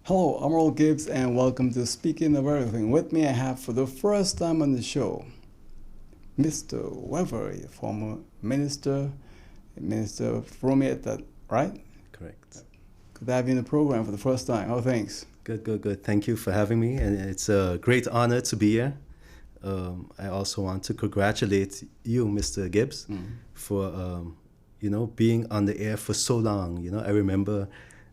Hello, I'm Earl Gibbs, and welcome to Speaking of Everything. With me, I have for the first time on the show, Mr. Wever, a former Minister for me at that, right? Correct. Good to have you in the program for the first time. How things? Good, good, good. Thank you for having me, and it's a great honor to be here. I also want to congratulate you, Mr. Gibbs, for being on the air for so long. I remember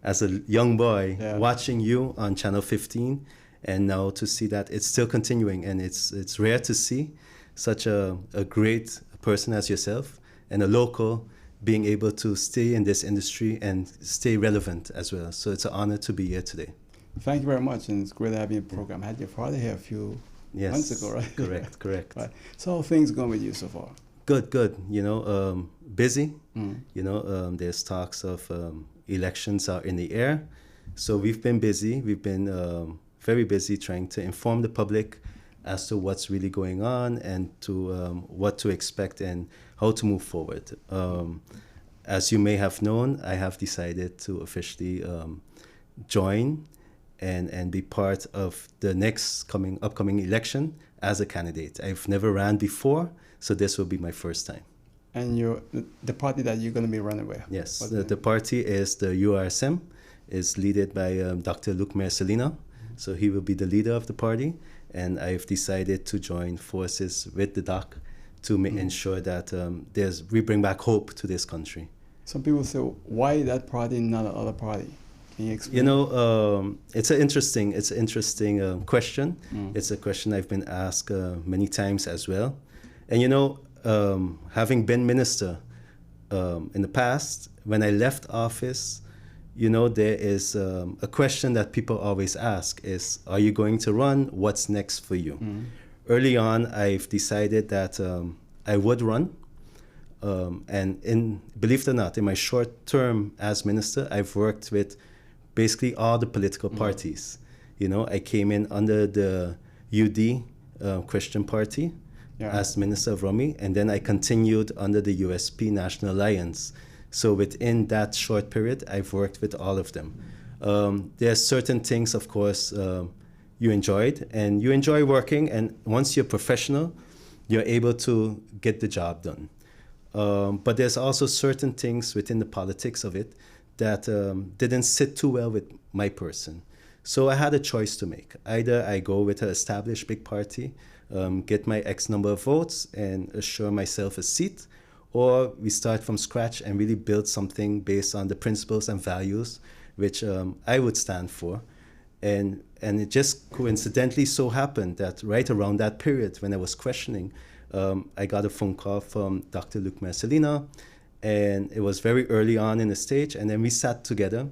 as a young boy watching you on Channel 15, and now to see that it's still continuing, and it's rare to see such a great person as yourself and a local being able to stay in this industry and stay relevant as well. So it's an honor to be here today. Thank you very much, and it's great to have you in the program. I had your father here a few months ago, right? Correct, correct. Right. So how are things going with you so far? Good, good. Busy. There's talks of elections are in the air. So we've been busy. We've been very busy trying to inform the public as to what's really going on and to what to expect and how to move forward. As you may have known, I have decided to officially join and be part of the next upcoming election as a candidate. I've never ran before, so this will be my first time. And the party that you're going to be running with? Yes, the party is the URSM, is led by Dr. Luc Mercelina. So he will be the leader of the party, and I've decided to join forces with the doc to ensure that we bring back hope to this country. Some people say, why that party, not another party? Can you explain? It's an interesting question. It's a question I've been asked many times as well. And having been minister in the past, when I left office, there is a question that people always ask is, are you going to run? What's next for you? Early on, I've decided that I would run. And believe it or not, in my short term as minister, I've worked with basically all the political parties. I came in under the UD Christian Party as Minister of Rumi, and then I continued under the USP National Alliance. So within that short period, I've worked with all of them. There are certain things, of course, you enjoyed, and you enjoy working, and once you're professional, you're able to get the job done. But there's also certain things within the politics of it that didn't sit too well with my person. So I had a choice to make. Either I go with an established big party, get my X number of votes and assure myself a seat, or we start from scratch and really build something based on the principles and values which I would stand for. And it just coincidentally so happened that right around that period when I was questioning, I got a phone call from Dr. Luc Mercelina, and it was very early on in the stage, and then we sat together,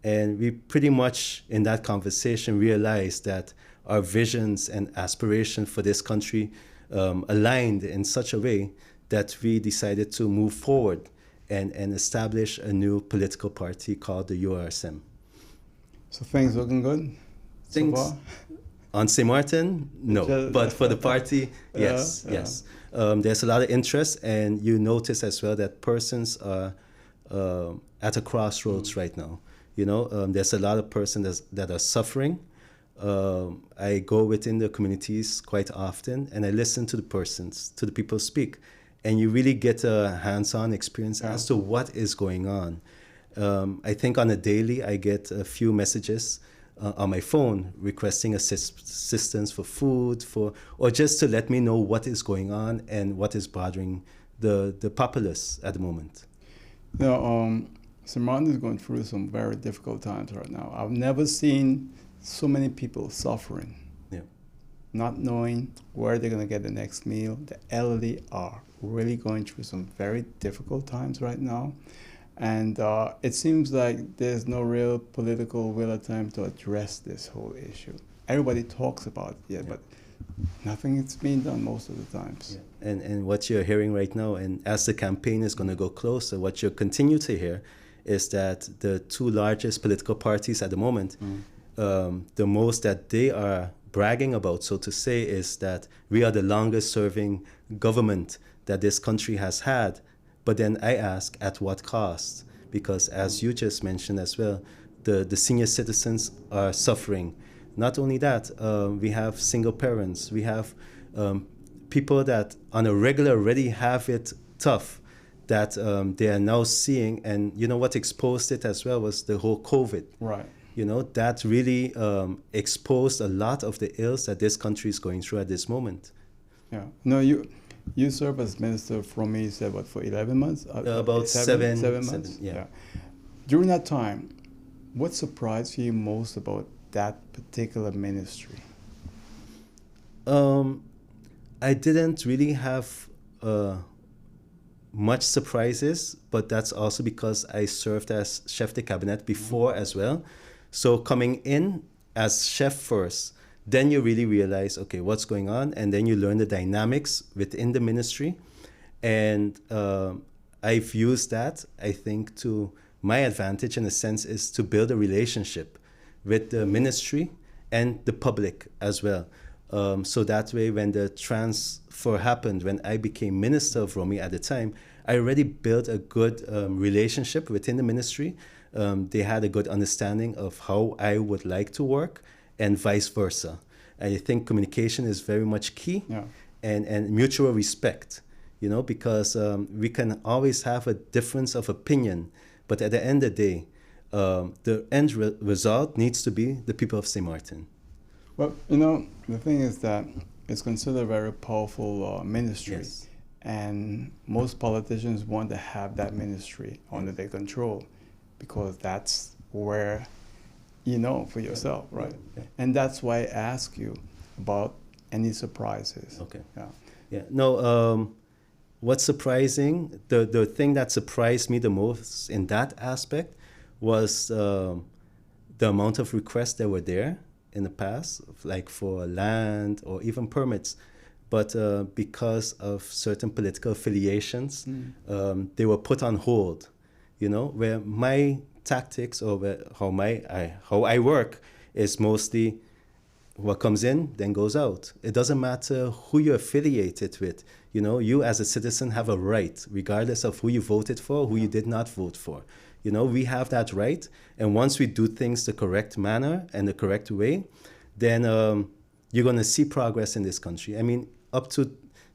and we pretty much in that conversation realized that our visions and aspirations for this country aligned in such a way that we decided to move forward and establish a new political party called the URSM. So things looking good so far? On St. Martin, no. But for the party, yes, yes. There's a lot of interest, and you notice as well that persons are at a crossroads right now. There's a lot of persons that are suffering. I go within the communities quite often, and I listen to the people speak, and you really get a hands-on experience as to what is going on. I think on a daily, I get a few messages on my phone requesting assistance for food, or just to let me know what is going on and what is bothering the populace at the moment. St. Martin is going through some very difficult times right now. I've never seen so many people suffering, not knowing where they're going to get the next meal. The elderly are really going through some very difficult times right now. And it seems like there's no real political will or time to address this whole issue. Everybody talks about it, but nothing is being done most of the times. Yeah. And what you're hearing right now, and as the campaign is going to go closer, what you'll continue to hear is that the two largest political parties at the moment, the most that they are bragging about, so to say, is that we are the longest serving government that this country has had. But then I ask, at what cost? Because as you just mentioned as well, the senior citizens are suffering. Not only that, we have single parents. We have people that on a regular already have it tough, that they are now seeing. And you know what exposed it as well was the whole COVID. Right. You know, that really exposed a lot of the ills that this country is going through at this moment. Yeah. No, you served as minister from me, you said, what, for 11 months? About seven months. Yeah. During that time, what surprised you most about that particular ministry? I didn't really have much surprises, but that's also because I served as chef de cabinet before as well. So coming in as chef first, then you really realize, okay, what's going on? And then you learn the dynamics within the ministry. And I've used that, I think, to my advantage in a sense, is to build a relationship with the ministry and the public as well. So that way, when the transfer happened, when I became minister of Romy at the time, I already built a good relationship within the ministry. They had a good understanding of how I would like to work, and vice versa. I think communication is very much key, and mutual respect, you know, because we can always have a difference of opinion, but at the end of the day, the end result needs to be the people of St. Martin. Well, you know, the thing is that it's considered a very powerful ministry. Yes. And most politicians want to have that ministry under their control, because that's where you know for yourself, right? Yeah. And that's why I ask you about any surprises. Okay. Yeah. Yeah. No, what's surprising, the thing that surprised me the most in that aspect was the amount of requests that were there in the past, like for land or even permits. But because of certain political affiliations, they were put on hold, you know, where my tactics or how I work is mostly what comes in, then goes out. It doesn't matter who you're affiliated with. You know, you as a citizen have a right, regardless of who you voted for, who you did not vote for. You know, we have that right. And once we do things the correct manner and the correct way, then you're going to see progress in this country. I mean, up to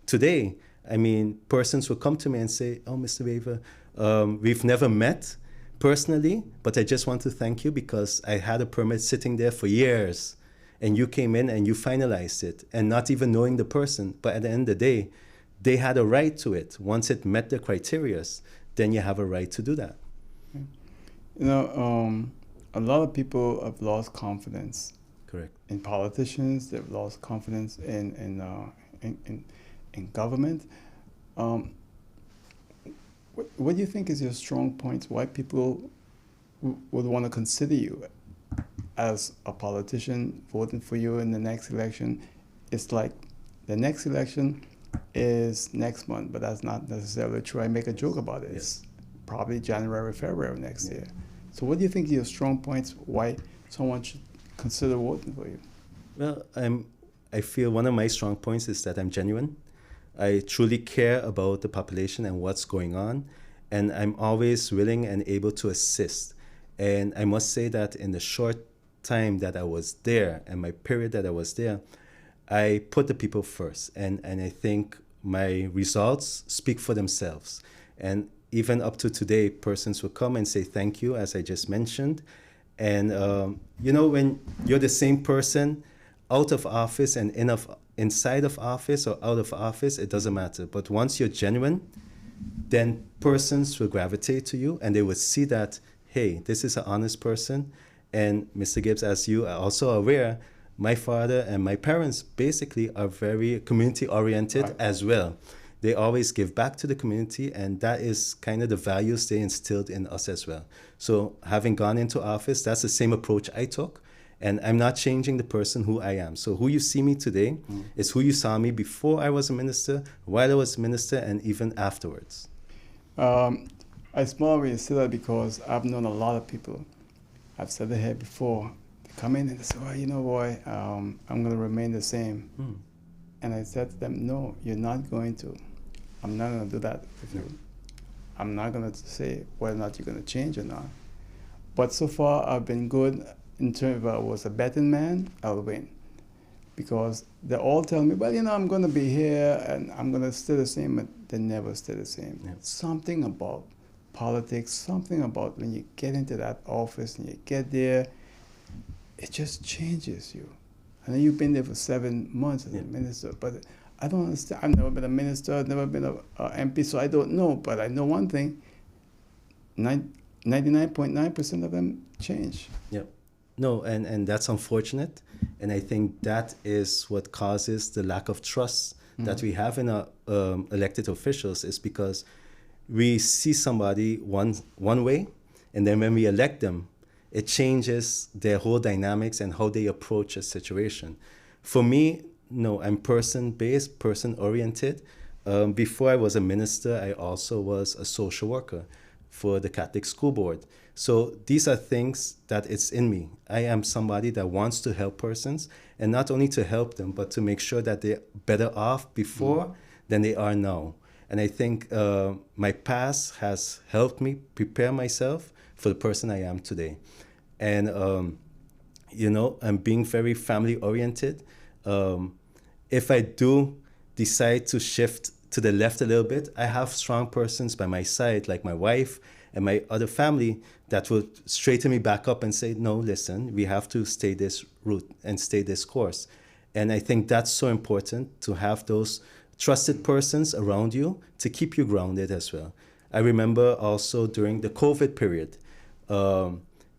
today, I mean, persons will come to me and say, oh, Mr. Wever, we've never met personally, but I just want to thank you because I had a permit sitting there for years and you came in and you finalized it, and not even knowing the person. But at the end of the day, they had a right to it. Once it met the criteria, then you have a right to do that. You know, a lot of people have lost confidence. Correct. In politicians, they've lost confidence in government. What do you think is your strong points? Why people would want to consider you as a politician voting for you in the next election? It's like the next election is next month, but that's not necessarily true. I make a joke about it. It's probably January, February of next year. So what do you think are your strong points? Why someone should consider voting for you? Well, I feel one of my strong points is that I'm genuine. I truly care about the population and what's going on, and I'm always willing and able to assist. And I must say that in the short time that I was there and my period that I was there, I put the people first. And I think my results speak for themselves. And even up to today, persons will come and say thank you, as I just mentioned. And, you know, when you're the same person out of office and inside of office or out of office, it doesn't matter. But once you're genuine, then persons will gravitate to you and they will see that, hey, this is an honest person. And Mr. Gibbs, as you are also aware, my father and my parents basically are very community-oriented as well. They always give back to the community, and that is kind of the values they instilled in us as well. So having gone into office, that's the same approach I took. And I'm not changing the person who I am. So who you see me today is who you saw me before I was a minister, while I was a minister, and even afterwards. I smile when you say that because I've known a lot of people. I've said it here before. They come in and they say, well, you know, boy, I'm going to remain the same. And I said to them, no, you're not going to. I'm not going to do that with you. I'm not going to say whether or not you're going to change or not. But so far, I've been good in terms of if I was a betting man, I'll win. Because they all tell me, well, I'm going to be here and I'm going to stay the same, but they never stay the same. Yeah. Something about politics, something about when you get into that office and you get there, it just changes you. I know you've been there for 7 months as a minister, but I don't understand. I've never been a minister, I've never been a MP, so I don't know. But I know one thing, 99.9% of them change. Yeah. No, and that's unfortunate. And I think that is what causes the lack of trust that we have in our elected officials, is because we see somebody one way, and then when we elect them, it changes their whole dynamics and how they approach a situation. For me, no, I'm person-based, person-oriented. Before I was a minister, I also was a social worker for the Catholic School Board. So these are things that it's in me. I am somebody that wants to help persons, and not only to help them, but to make sure that they're better off before than they are now. And I think my past has helped me prepare myself for the person I am today. And, I'm being very family oriented. If I do decide to shift to the left a little bit, I have strong persons by my side, like my wife and my other family, that will straighten me back up and say, no, listen, we have to stay this route and stay this course. And I think that's so important, to have those trusted persons around you to keep you grounded as well. I remember also during the COVID period,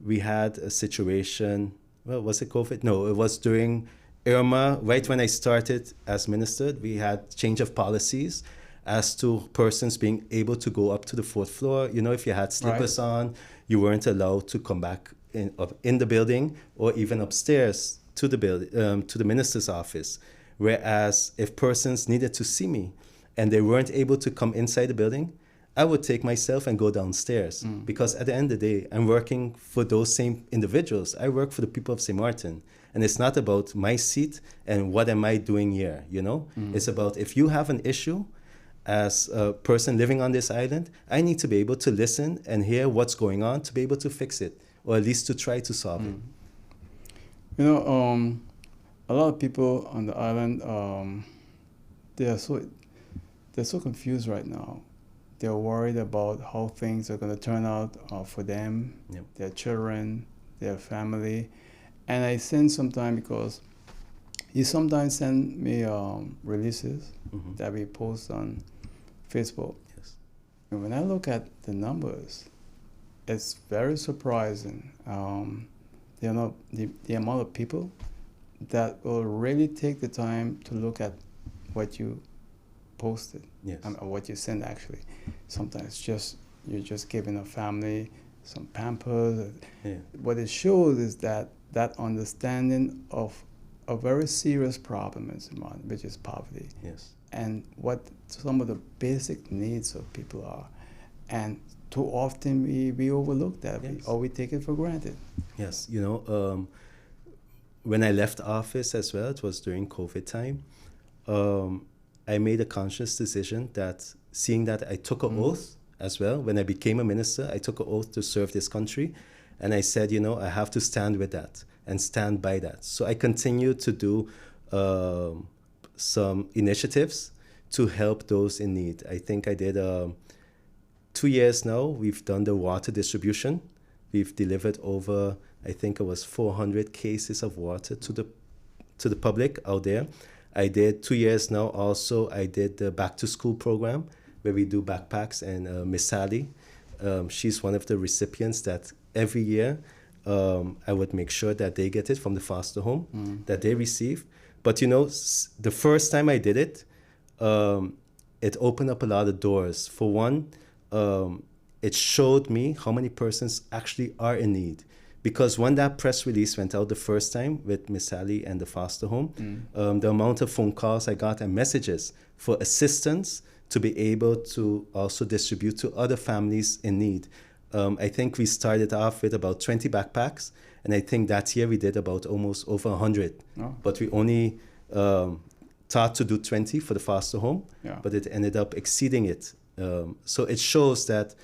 we had a situation, well, was it COVID? No, it was during Irma. Right when I started as minister, we had change of policies as to persons being able to go up to the fourth floor. If you had slippers on, you weren't allowed to come back in the building or even upstairs to the building, to the minister's office. Whereas if persons needed to see me and they weren't able to come inside the building, I would take myself and go downstairs, because at the end of the day, I'm working for those same individuals. I work for the people of St. Martin. And it's not about my seat and what am I doing here, It's about, if you have an issue as a person living on this island, I need to be able to listen and hear what's going on to be able to fix it, or at least to try to solve it. A lot of people on the island, they're so confused right now. They're worried about how things are going to turn out for them, their children, their family. And I send sometimes, because you sometimes send me releases that we post on Facebook. Yes. And when I look at the numbers, it's very surprising. The amount of people that will really take the time to look at what you posted, or what you send actually. Sometimes you're just giving a family some Pampers. What it shows is that understanding of a very serious problem in Simon, which is poverty. Yes. And what some of the basic needs of people are. And too often we overlook that, or we take it for granted. Yes, when I left office as well, it was during COVID time, I made a conscious decision that, seeing that I took an oath as well, when I became a minister, I took an oath to serve this country. And I said, I have to stand with that and stand by that. So I continue to do some initiatives to help those in need. I think I did 2 years now. We've done the water distribution. We've delivered over, I think it was 400 cases of water to the public out there. I did 2 years now. Also, I did the back to school program where we do backpacks, and Miss Sally, she's one of the recipients that every year I would make sure that they get it from the foster home that they receive. But the first time I did it, it opened up a lot of doors. For one, it showed me how many persons actually are in need. Because when that press release went out the first time with Miss Sally and the foster home, the amount of phone calls I got and messages for assistance to be able to also distribute to other families in need. I think we started off with about 20 backpacks, and I think that year we did about almost over 100. Oh. But we only thought to do 20 for the foster home, but it ended up exceeding it. So it shows that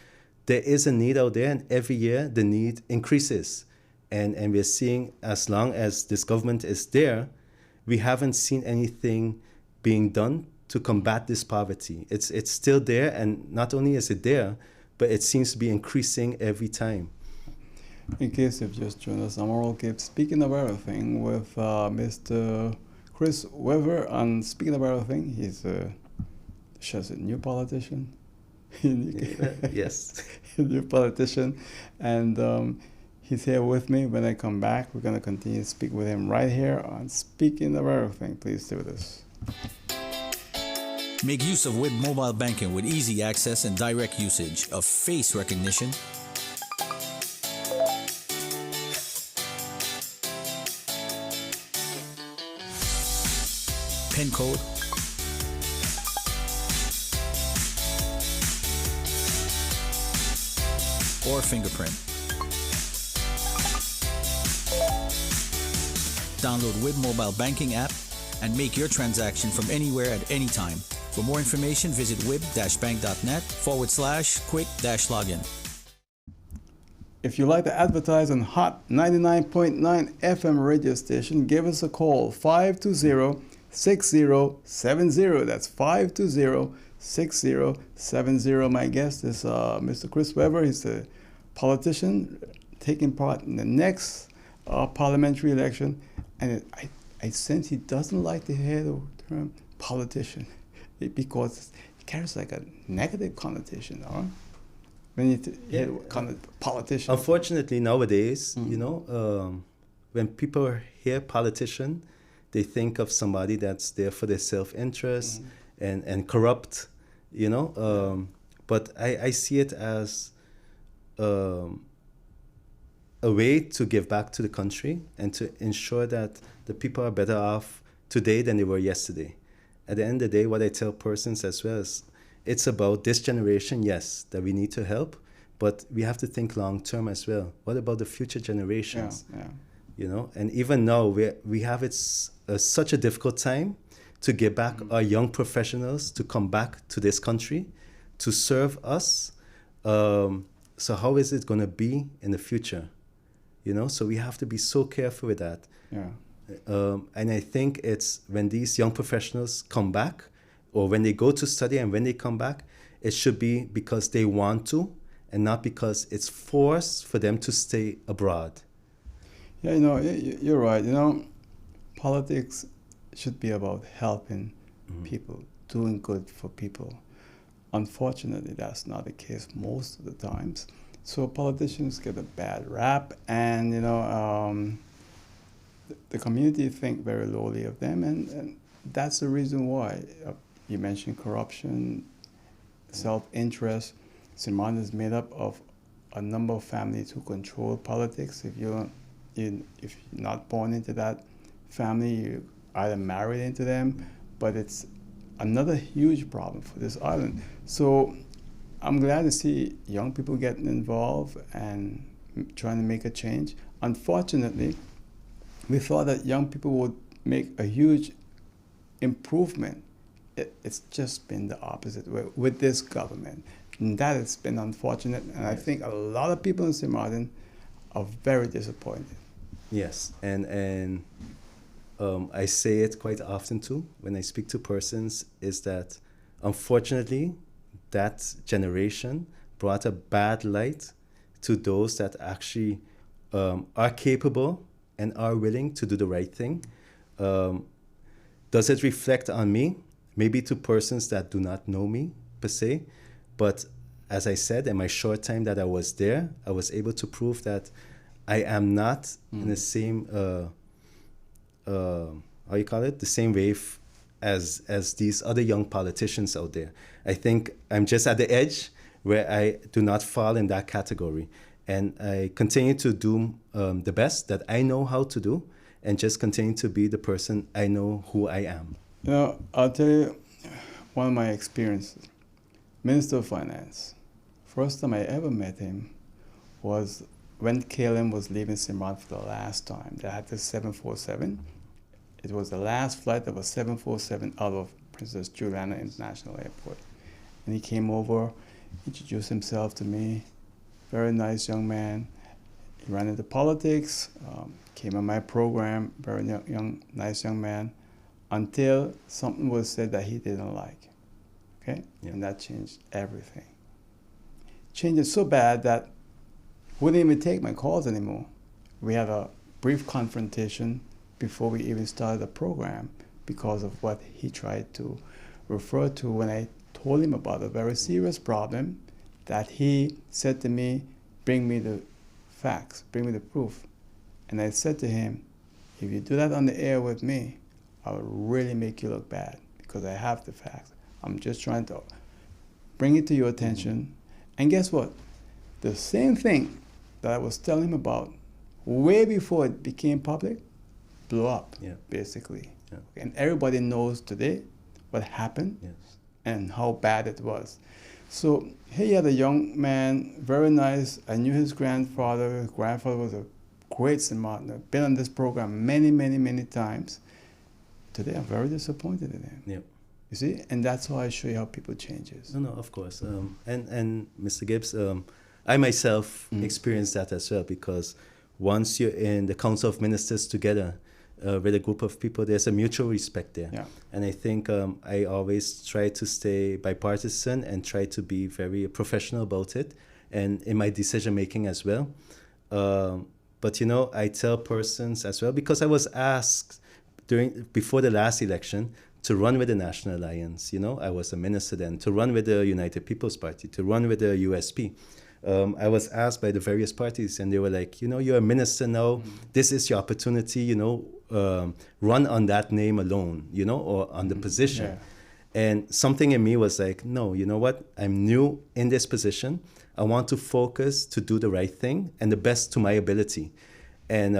there is a need out there, and every year the need increases. And we're seeing, as long as this government is there, we haven't seen anything being done to combat this poverty. It's still there, and not only is it there, but it seems to be increasing every time. In case you've just joined us, I'm Oral Keep speaking of everything with Mr. Chris Wever. And speaking of everything, he's just a new politician. Yes. A new politician. And he's here with me. When I come back, we're going to continue to speak with him right here on Speaking of Everything. Please stay with us. Make use of Web mobile banking with easy access and direct usage of face recognition, PIN code, or fingerprint. Download Web mobile banking app and make your transaction from anywhere at any time. For more information, visit wib-bank.net/quick-login. If you'd like to advertise on Hot 99.9 FM radio station, give us a call, 520-6070. That's 520-6070. My guest is Mr. Chris Wever. He's a politician taking part in the next parliamentary election. And I sense he doesn't like to hear the term politician because it carries like a negative connotation, right? When you hear politician. Unfortunately, nowadays, when people hear politician, they think of somebody that's there for their self-interest and corrupt, But I see it as a way to give back to the country and to ensure that the people are better off today than they were yesterday. At the end of the day, what I tell persons as well is, it's about this generation, yes, that we need to help, but we have to think long term as well. What about the future generations? Yeah. And even now we have such a difficult time to get back our young professionals to come back to this country to serve us. So how is it going to be in the future? So we have to be so careful with that. Yeah. And I think it's when these young professionals come back, or when they go to study and when they come back, it should be because they want to and not because it's forced for them to stay abroad. Yeah, you're right. Politics should be about helping people, doing good for people. Unfortunately, that's not the case most of the times. So politicians get a bad rap, and the community think very lowly of them, and that's the reason why. You mentioned corruption, self-interest. Simon is made up of a number of families who control politics. If you're not born into that family, you either married into them, but it's another huge problem for this island. So I'm glad to see young people getting involved and trying to make a change. Unfortunately, we thought that young people would make a huge improvement. It's just been the opposite way with this government. And that has been unfortunate. And I think a lot of people in St. Martin are very disappointed. Yes, and I say it quite often too when I speak to persons, is that unfortunately that generation brought a bad light to those that actually are capable and are willing to do the right thing. Does it reflect on me? Maybe to persons that do not know me per se, but as I said, in my short time that I was there, I was able to prove that I am not in the same, the same wave as these other young politicians out there. I think I'm just at the edge where I do not fall in that category. And I continue to do the best that I know how to do, and just continue to be the person I know who I am. I'll tell you one of my experiences. Minister of Finance. First time I ever met him was when KLM was leaving St. Martin for the last time. They had the 747. It was the last flight of a 747 out of Princess Juliana International Airport. And he came over, introduced himself to me, very nice young man. He ran into politics, came on my program, very nice young man, until something was said that he didn't like. Okay? Yeah. And that changed everything. Changed it so bad that he wouldn't even take my calls anymore. We had a brief confrontation before we even started the program because of what he tried to refer to when I told him about a very serious problem that he said to me, bring me the facts, bring me the proof. And I said to him, if you do that on the air with me, I will really make you look bad because I have the facts. I'm just trying to bring it to your attention. And guess what? The same thing that I was telling him about way before it became public blew up, basically. Yeah. And everybody knows today what happened and how bad it was. So he had a young man, very nice. I knew his grandfather. His grandfather was a great Samartan. Been on this program many, many, many times. Today, I'm very disappointed in him. Yeah. You see? And that's how I show you how people changes. No, of course. And Mr. Gibbs, I myself experienced that as well, because once you're in the Council of Ministers together with a group of people, there's a mutual respect there. Yeah. And I think I always try to stay bipartisan and try to be very professional about it and in my decision-making as well. But, you know, I tell persons as well, because I was asked before the last election to run with the National Alliance. You know, I was a minister then, to run with the United People's Party, to run with the USP. I was asked by the various parties, and they were like, you know, you're a minister now. This is your opportunity, you know, run on that name alone, you know, or on the position. Yeah. And something in me was like, no, you know what? I'm new in this position. I want to focus to do the right thing and the best to my ability. And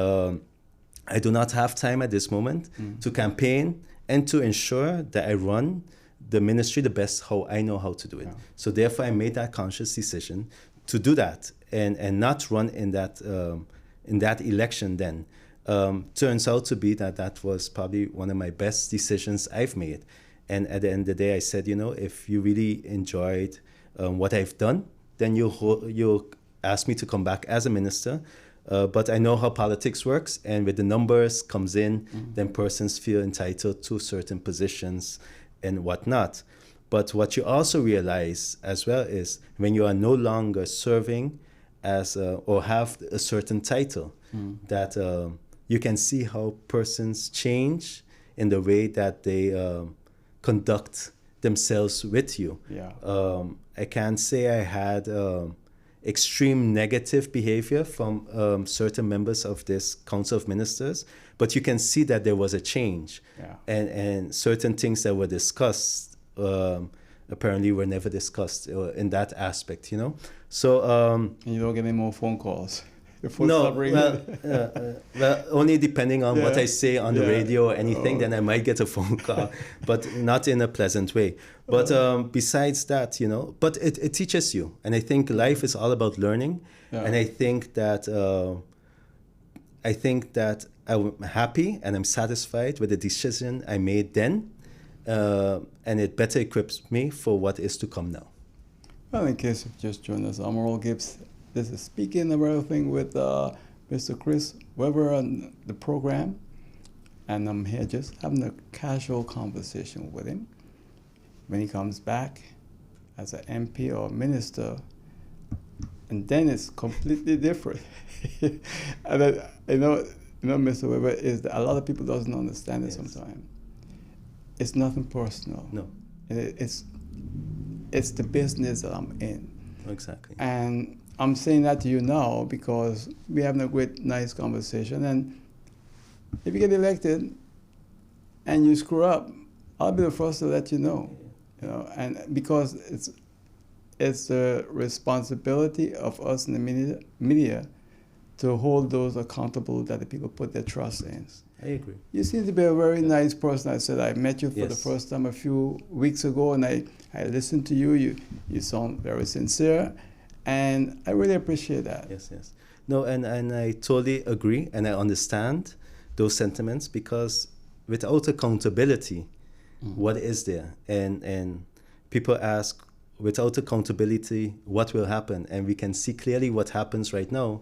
I do not have time at this moment to campaign and to ensure that I run the ministry the best how I know how to do it. Yeah. So therefore, I made that conscious decision to do that and not run in that election then. Turns out to be that was probably one of my best decisions I've made. And at the end of the day, I said, you know, if you really enjoyed what I've done, then you'll ask me to come back as a minister. But I know how politics works, and with the numbers comes in, then persons feel entitled to certain positions and whatnot. But what you also realize as well is when you are no longer serving as or have a certain title, that you can see how persons change in the way that they conduct themselves with you. Yeah. I can't say I had extreme negative behavior from certain members of this Council of Ministers, but you can see that there was a change. Yeah. And certain things that were discussed apparently were never discussed in that aspect, you know. So and you don't get any more phone calls. No, well, only depending on what I say on the radio or anything, then I might get a phone call, but not in a pleasant way. But besides that, you know, but it teaches you. And I think life is all about learning. Yeah. And I think that I'm happy and I'm satisfied with the decision I made then. And it better equips me for what is to come now. Well, in case you've just joined us, I'm Earl Gibbs. This is Speaking of Everything with Mr. Chris Wever on the program. And I'm here just having a casual conversation with him. When he comes back as an MP or minister, and then it's completely different. And you know, Mr. Wever, is that a lot of people doesn't understand it sometimes. It's nothing personal. No. It's the business that I'm in. Exactly. And I'm saying that to you now because we're having a great, nice conversation. And if you get elected and you screw up, I'll be the first to let you know. You know, and because it's the responsibility of us in the media to hold those accountable that the people put their trust in. I agree. You seem to be a very nice person. I said I met you for the first time a few weeks ago, and I listened to you. You sound very sincere, and I really appreciate that. Yes. No, and I totally agree, and I understand those sentiments, because without accountability, what is there? And people ask, without accountability, what will happen? And we can see clearly what happens right now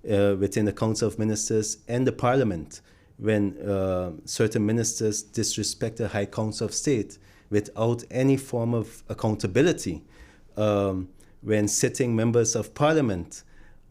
within the Council of Ministers and the Parliament when certain ministers disrespect the High Council of State without any form of accountability. When sitting members of Parliament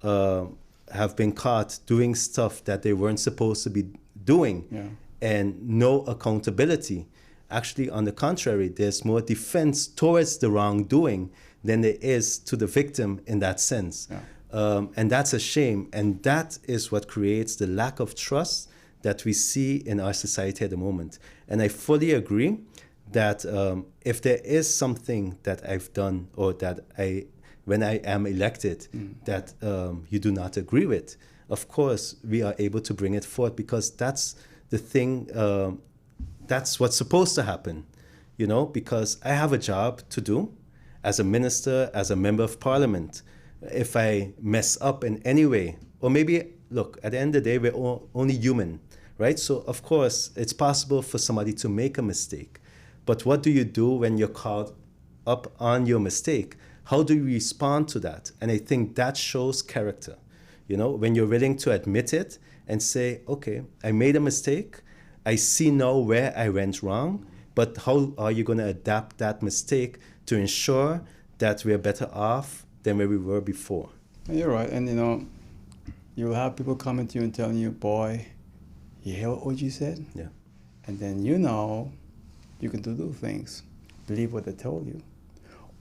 have been caught doing stuff that they weren't supposed to be doing, and no accountability. Actually, on the contrary, there's more defense towards the wrongdoing than there is to the victim in that sense. And that's a shame. And that is what creates the lack of trust that we see in our society at the moment. And I fully agree that if there is something that I've done or that when I am elected, that you do not agree with, of course, we are able to bring it forth because that's the thing, that's what's supposed to happen, you know, because I have a job to do as a minister, as a member of parliament. If I mess up in any way, or maybe, look, at the end of the day, we're all only human, right? So, of course, it's possible for somebody to make a mistake. But what do you do when you're called up on your mistake? How do you respond to that? And I think that shows character. You know, when you're willing to admit it and say, okay, I made a mistake. I see now where I went wrong, but how are you going to adapt that mistake to ensure that we're better off than where we were before? You're right. And, you know, you'll have people coming to you and telling you, boy, you hear what OG said? Yeah. And then you know you can do things. Believe what they told you.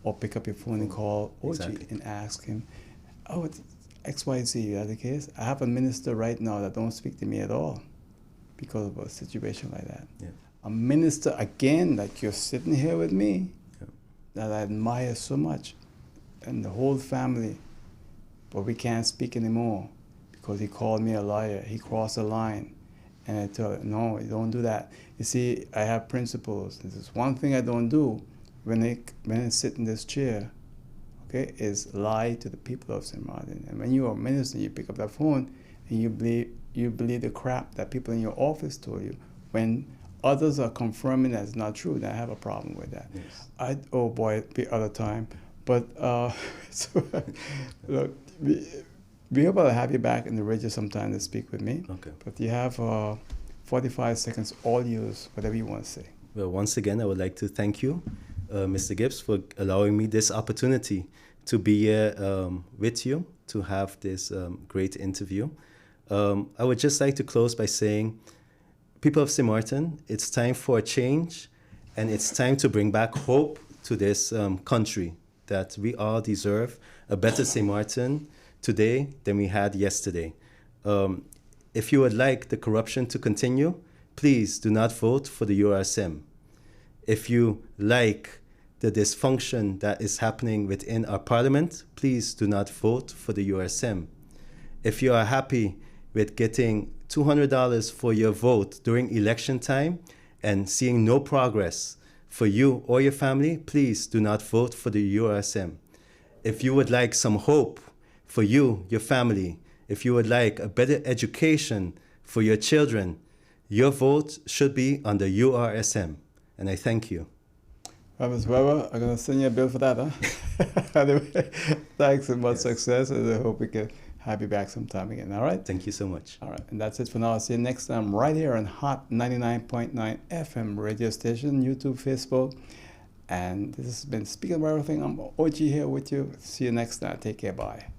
Or pick up your phone and call OG and ask him, oh, it's XYZ, is that the case? I have a minister right now that don't speak to me at all because of a situation like that. Yeah. A minister, again, like you're sitting here with me, that I admire so much, and the whole family, but we can't speak anymore because he called me a liar. He crossed the line. And I told him, no, you don't do that. You see, I have principles. This is one thing I don't do when I sit in this chair, okay, is lie to the people of St. Martin. And when you are a minister, you pick up that phone and you believe the crap that people in your office told you. When others are confirming that it's not true, then I have a problem with that. Yes. Oh boy, the other time. But so, look, we're able to have you back in the radio sometime to speak with me. Okay. But you have 45 seconds, all yours, whatever you want to say. Well, once again, I would like to thank you, Mr. Gibbs, for allowing me this opportunity to be here with you, to have this great interview. I would just like to close by saying, people of St. Martin, it's time for a change, and it's time to bring back hope to this country, that we all deserve a better St. Martin today than we had yesterday. If you would like the corruption to continue, please do not vote for the URSM. If you like the dysfunction that is happening within our parliament, please do not vote for the URSM. If you are happy with getting $200 for your vote during election time and seeing no progress for you or your family, please do not vote for the URSM. If you would like some hope for you, your family, if you would like a better education for your children, your vote should be on the URSM. And I thank you. Well, Ms. Weber, I'm going to send you a bill for that, huh? Anyway, thanks and much success, and I hope we can have you back sometime again, all right? Thank you so much. All right, and that's it for now. I'll see you next time right here on Hot 99.9 FM radio station, YouTube, Facebook. And this has been Speaking About Everything. I'm OG here with you. See you next time. Take care. Bye.